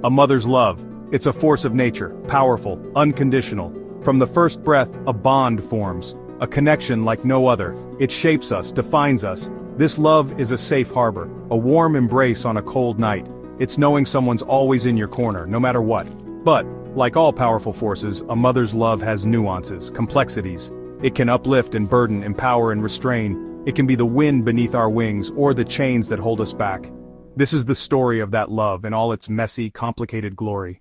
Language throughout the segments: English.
A mother's love. It's a force of nature, powerful, unconditional. From the first breath, a bond forms, a connection like no other. It shapes us, defines us. This love is a safe harbor, a warm embrace on a cold night. It's knowing someone's always in your corner, no matter what. But, like all powerful forces, a mother's love has nuances, complexities. It can uplift and burden, empower and restrain. It can be the wind beneath our wings, or the chains that hold us back. This is the story of that love in all its messy, complicated glory.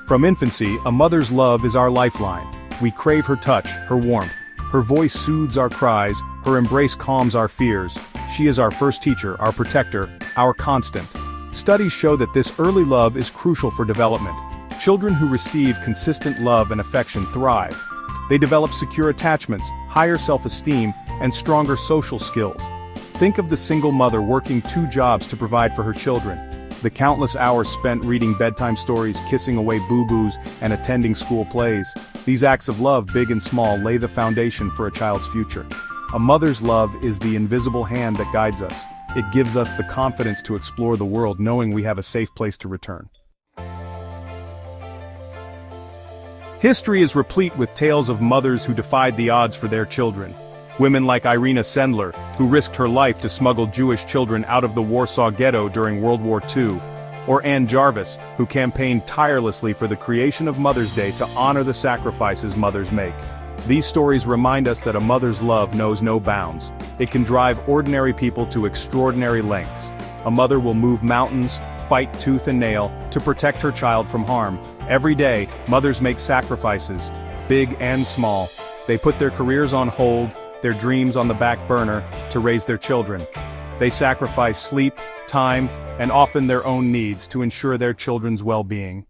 From infancy, a mother's love is our lifeline. We crave her touch, her warmth. Her voice soothes our cries, her embrace calms our fears. She is our first teacher, our protector, our constant. Studies show that this early love is crucial for development. Children who receive consistent love and affection thrive. They develop secure attachments, higher self-esteem, and stronger social skills. Think of the single mother working 2 jobs to provide for her children. The countless hours spent reading bedtime stories, kissing away boo-boos, and attending school plays. These acts of love, big and small, lay the foundation for a child's future. A mother's love is the invisible hand that guides us. It gives us the confidence to explore the world knowing we have a safe place to return. History is replete with tales of mothers who defied the odds for their children. Women like Irina Sendler, who risked her life to smuggle Jewish children out of the Warsaw Ghetto during World War II, or Anne Jarvis, who campaigned tirelessly for the creation of Mother's Day to honor the sacrifices mothers make. These stories remind us that a mother's love knows no bounds. It can drive ordinary people to extraordinary lengths. A mother will move mountains, fight tooth and nail, to protect her child from harm. Every day, mothers make sacrifices, big and small. They put their careers on hold, their dreams on the back burner, to raise their children. They sacrifice sleep, time, and often their own needs to ensure their children's well-being.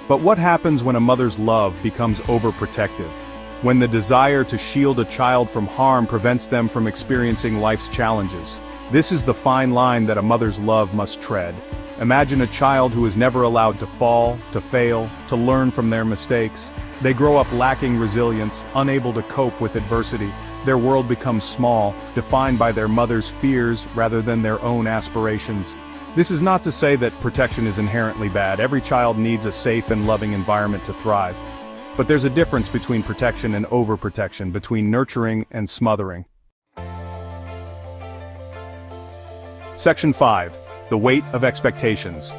But what happens when a mother's love becomes overprotective? When the desire to shield a child from harm prevents them from experiencing life's challenges? This is the fine line that a mother's love must tread. Imagine a child who is never allowed to fall, to fail, to learn from their mistakes. They grow up lacking resilience, unable to cope with adversity. Their world becomes small, defined by their mother's fears rather than their own aspirations. This is not to say that protection is inherently bad. Every child needs a safe and loving environment to thrive. But there's a difference between protection and overprotection, between nurturing and smothering. Section 5. The weight of expectations.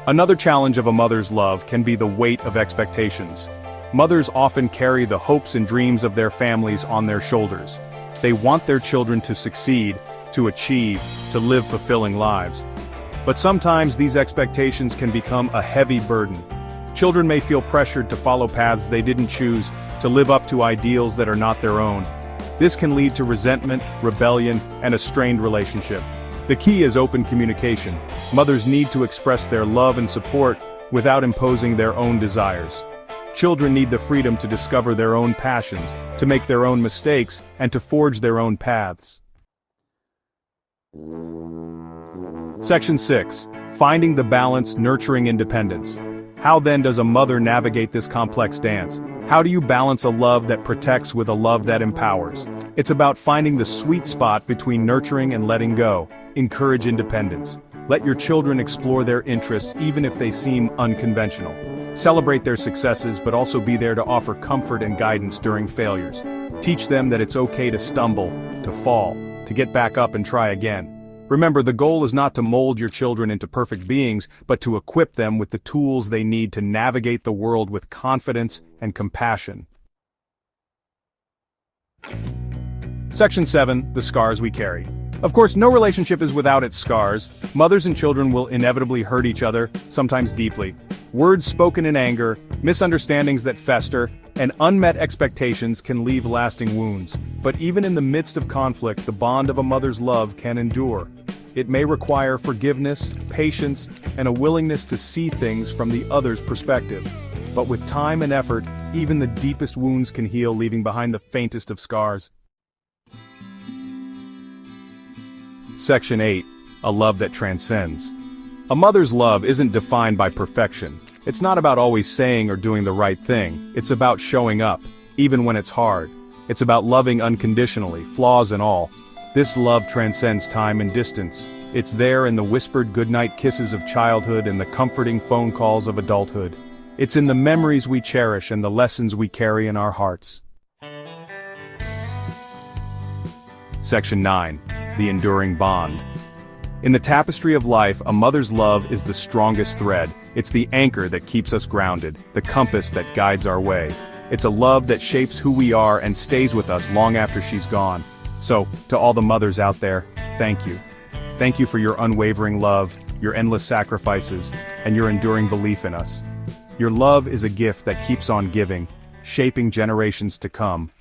Another challenge of a mother's love can be the weight of expectations. Mothers often carry the hopes and dreams of their families on their shoulders. They want their children to succeed, to achieve, to live fulfilling lives. But sometimes these expectations can become a heavy burden. Children may feel pressured to follow paths they didn't choose, to live up to ideals that are not their own. This can lead to resentment, rebellion, and a strained relationship. The key is open communication. Mothers need to express their love and support without imposing their own desires. Children need the freedom to discover their own passions, to make their own mistakes, and to forge their own paths. Section 6. Finding the balance, nurturing independence. How then does a mother navigate this complex dance? How do you balance a love that protects with a love that empowers? It's about finding the sweet spot between nurturing and letting go. Encourage independence. Let your children explore their interests even if they seem unconventional. Celebrate their successes, but also be there to offer comfort and guidance during failures. Teach them that it's okay to stumble, to fall, to get back up and try again. Remember, the goal is not to mold your children into perfect beings, but to equip them with the tools they need to navigate the world with confidence and compassion. Section 7. The scars we carry. Of course, no relationship is without its scars. Mothers and children will inevitably hurt each other, sometimes deeply. Words spoken in anger, misunderstandings that fester, and unmet expectations can leave lasting wounds. But even in the midst of conflict, the bond of a mother's love can endure. It may require forgiveness, patience, and a willingness to see things from the other's perspective. But with time and effort, even the deepest wounds can heal, leaving behind the faintest of scars. Section 8. A love that transcends. A mother's love isn't defined by perfection. It's not about always saying or doing the right thing. It's about showing up, even when it's hard. It's about loving unconditionally, flaws and all. This love transcends time and distance. It's there in the whispered goodnight kisses of childhood and the comforting phone calls of adulthood. It's in the memories we cherish and the lessons we carry in our hearts. Section 9. The enduring bond. In the tapestry of life, a mother's love is the strongest thread. It's the anchor that keeps us grounded, the compass that guides our way. It's a love that shapes who we are and stays with us long after she's gone. So, to all the mothers out there, thank you. Thank you for your unwavering love, your endless sacrifices, and your enduring belief in us. Your love is a gift that keeps on giving, shaping generations to come.